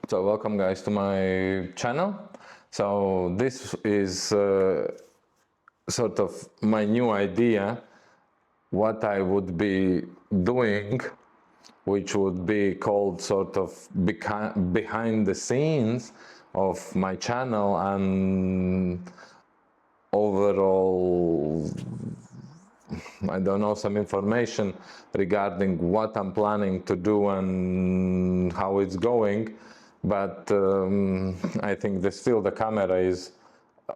So welcome guys to my channel. So this is sort of my new idea, what I would be doing, which would be called sort of behind the scenes of my channel and overall, I don't know, some information regarding what I'm planning to do and how it's going. But I think still the camera is,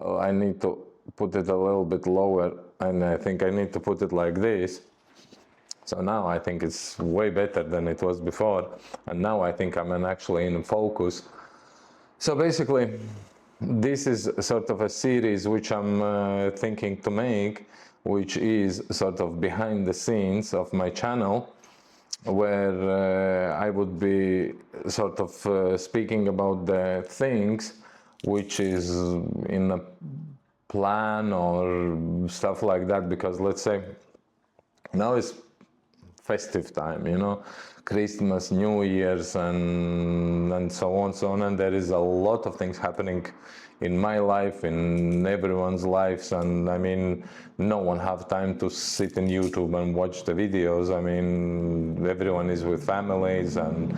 I need to put it a little bit lower, and I think I need to put it like this. So now I think it's way better than it was before, and now I think I'm actually in focus. So basically, this is sort of a series which I'm thinking to make, which is sort of behind the scenes of my channel, where I would be sort of speaking about the things which is in a plan or stuff like that, because let's say now is festive time, you know, Christmas, New Year's, and so on, and there is a lot of things happening in my life, in everyone's lives, and I mean, no one have time to sit in YouTube and watch the videos. I mean, everyone is with families and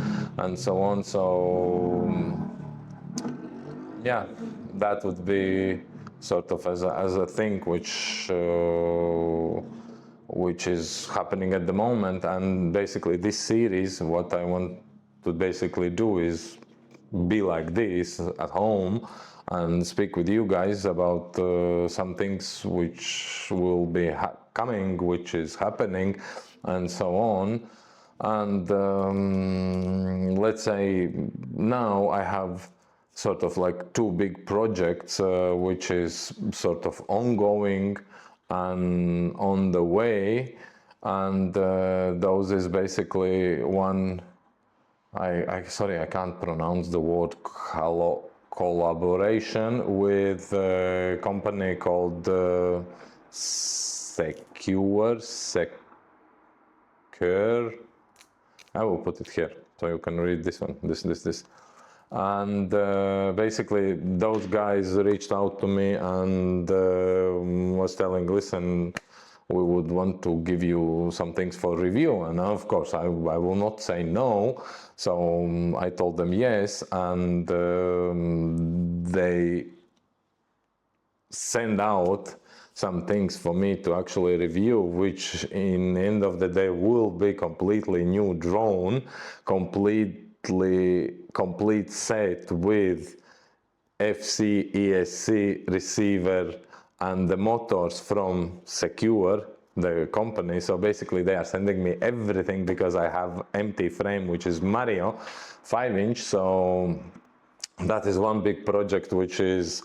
so on. So yeah, that would be sort of as a thing which is happening at the moment. And basically this series, what I want to basically do is be like this at home and speak with you guys about some things which will be coming, which is happening, and so on. And let's say now I have sort of like two big projects which is sort of ongoing and on the way, and those is basically one, sorry, I can't pronounce the word, collaboration with a company called Sequre. I will put it here so you can read this one, this. And basically those guys reached out to me and was telling, listen, we would want to give you some things for review, and of course I will not say no. So I told them yes, and they send out some things for me to actually review, which in the end of the day will be completely new drone, complete set with FC ESC receiver and the motors from Sequre, the company. So basically they are sending me everything because I have empty frame, which is Mario 5-inch. So that is one big project which is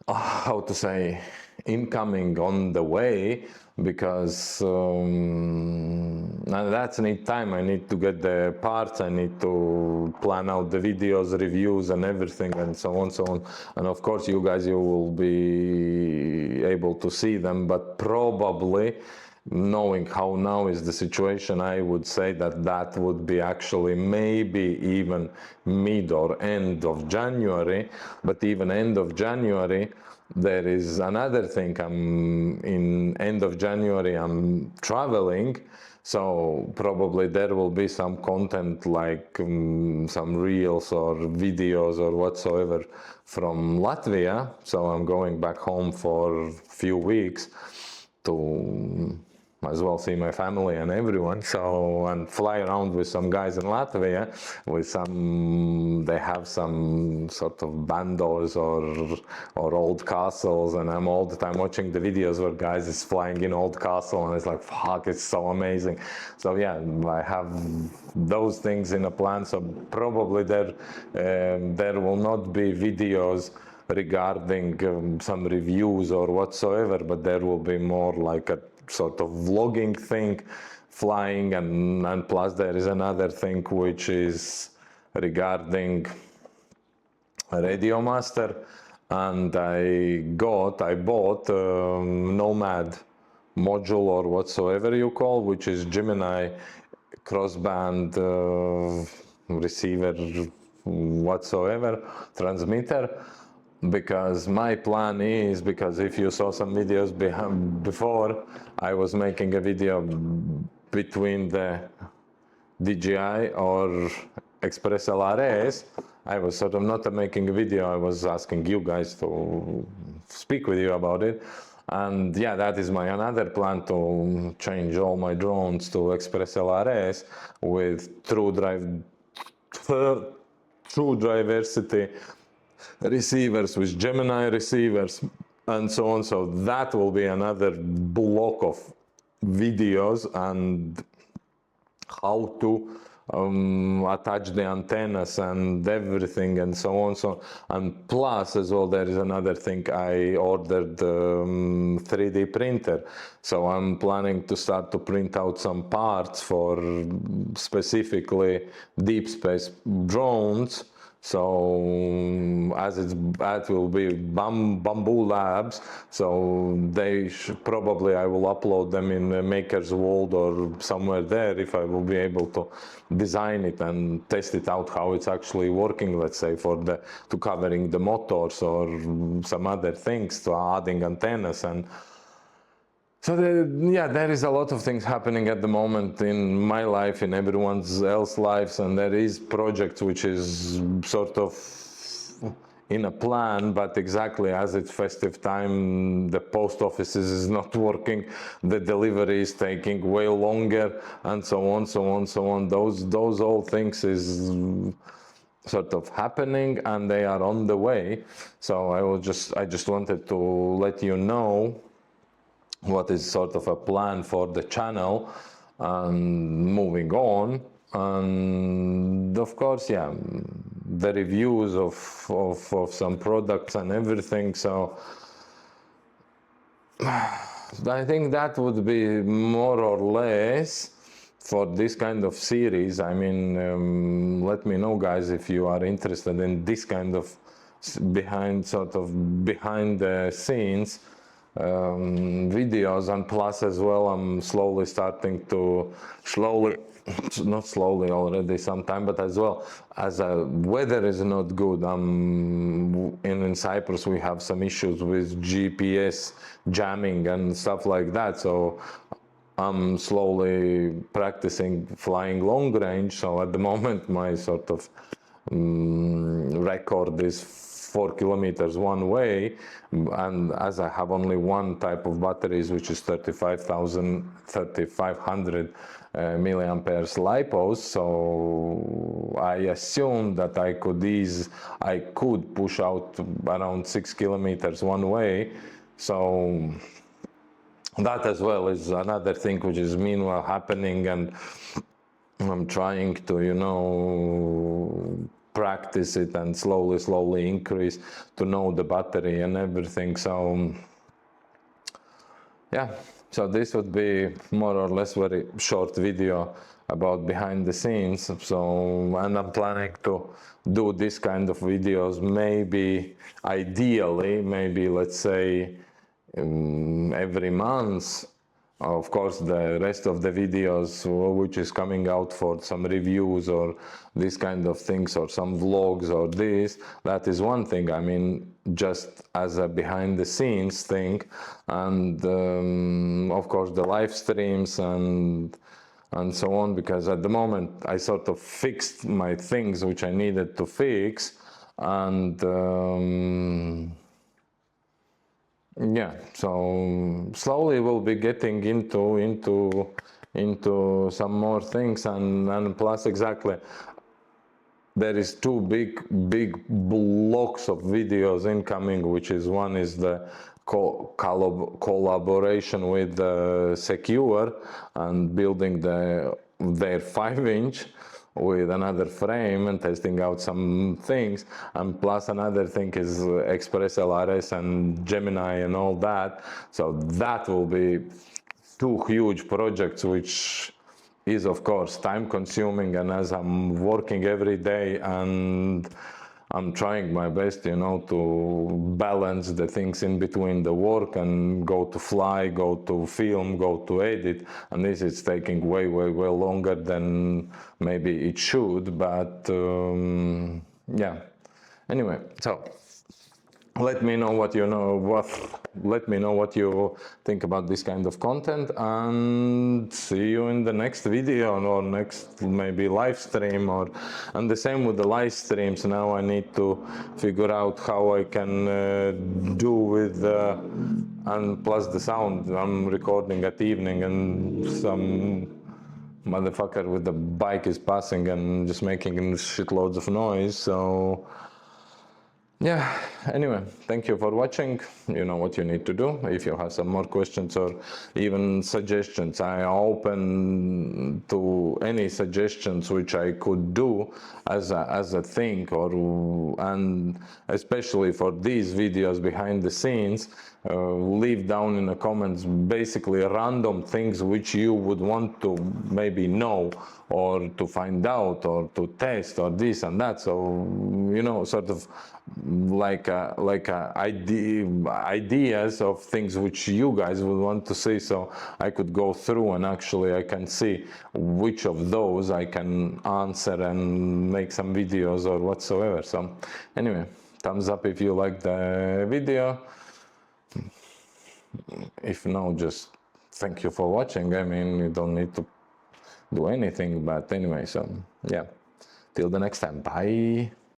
how to say, incoming, on the way, because that's need time. I need to get the parts, I need to plan out the videos, reviews and everything, and so on. And of course you guys, you will be able to see them, but probably, knowing how now is the situation, I would say that would be actually maybe even mid or end of January. But even end of January, there is another thing. In end of January I'm traveling, so probably there will be some content like some reels or videos or whatsoever from Latvia. So I'm going back home for a few weeks to as well see my family and everyone, so, and fly around with some guys in Latvia with some, they have some sort of bandos or old castles, and I'm all the time watching the videos where guys is flying in old castle, and it's like, fuck, it's so amazing. So yeah, I have those things in a plan. So probably there will not be videos regarding some reviews or whatsoever, but there will be more like a sort of vlogging thing, flying, and plus there is another thing which is regarding RadioMaster, and I bought Nomad module or whatsoever you call, which is Gemini crossband receiver whatsoever transmitter, because my plan is, because if you saw some videos before, I was making a video between the DJI or Express LRS. I was sort of not making a video, I was asking you guys to speak with you about it. And yeah, that is my another plan, to change all my drones to Express LRS with true diversity receivers, with Gemini receivers, and so on. So that will be another block of videos, and how to attach the antennas and everything, and so on. So, and plus as well, there is another thing. I ordered 3D printer, so I'm planning to start to print out some parts for specifically deep space drones. So that will be Bamboo Labs. So they probably, I will upload them in Maker's World or somewhere there, if I will be able to design it and test it out how it's actually working. Let's say to covering the motors or some other things, to adding antennas. And so there is a lot of things happening at the moment in my life, in everyone else's lives, and there is projects which is sort of in a plan, but exactly as it's festive time, the post offices is not working, the delivery is taking way longer, and so on. Those all things is sort of happening, and they are on the way. So I just wanted to let you know what is sort of a plan for the channel and moving on. And of course, yeah, the reviews of some products and everything. So I think that would be more or less for this kind of series. I mean, let me know, guys, if you are interested in this kind of behind the scenes videos. And plus as well, I'm starting to not slowly, already some time, but as well as weather is not good. In Cyprus we have some issues with GPS jamming and stuff like that, so I'm slowly practicing flying long range. So at the moment my sort of record is 4 kilometers one way, and as I have only one type of batteries, which is 3500 milliamperes lipos, so I assume that I could push out around 6 kilometers one way. So that as well is another thing which is meanwhile happening, and I'm trying to practice it and slowly increase to know the battery and everything. So yeah, so this would be more or less very short video about behind the scenes. So, and I'm planning to do this kind of videos, ideally, let's say every month. Of course, the rest of the videos which is coming out for some reviews or this kind of things, or some vlogs or this, that is one thing. I mean, just as a behind the scenes thing. And of course the live streams and so on, because at the moment I sort of fixed my things which I needed to fix, and yeah, so slowly we'll be getting into some more things, and plus exactly there is two big blocks of videos incoming, which is one is the collaboration with Sequre and building their 5-inch with another frame and testing out some things, and plus another thing is Express LRS and Gemini and all that. So that will be two huge projects, which is of course time consuming, and as I'm working every day and I'm trying my best, to balance the things in between the work and go to fly, go to film, go to edit, and this is taking way longer than maybe it should. But yeah. Anyway, so let me know let me know what you think about this kind of content, and see you in the next video or next maybe live stream. And the same with the live streams. Now I need to figure out how I can do with and plus the sound. I'm recording at evening and some motherfucker with the bike is passing and just making shitloads of noise, so yeah. Anyway, thank you for watching. You know what you need to do. If you have some more questions or even suggestions, I am open to any suggestions which I could do as a thing, and especially for these videos behind the scenes. Leave down in the comments basically random things which you would want to maybe know or to find out or to test or this and that. So, you know, sort of like ideas of things which you guys would want to see, so I could go through and actually I can see which of those I can answer and make some videos or whatsoever. So anyway, thumbs up if you like the video. If no, just thank you for watching. I mean, you don't need to do anything, but anyway, so yeah, till the next time, bye.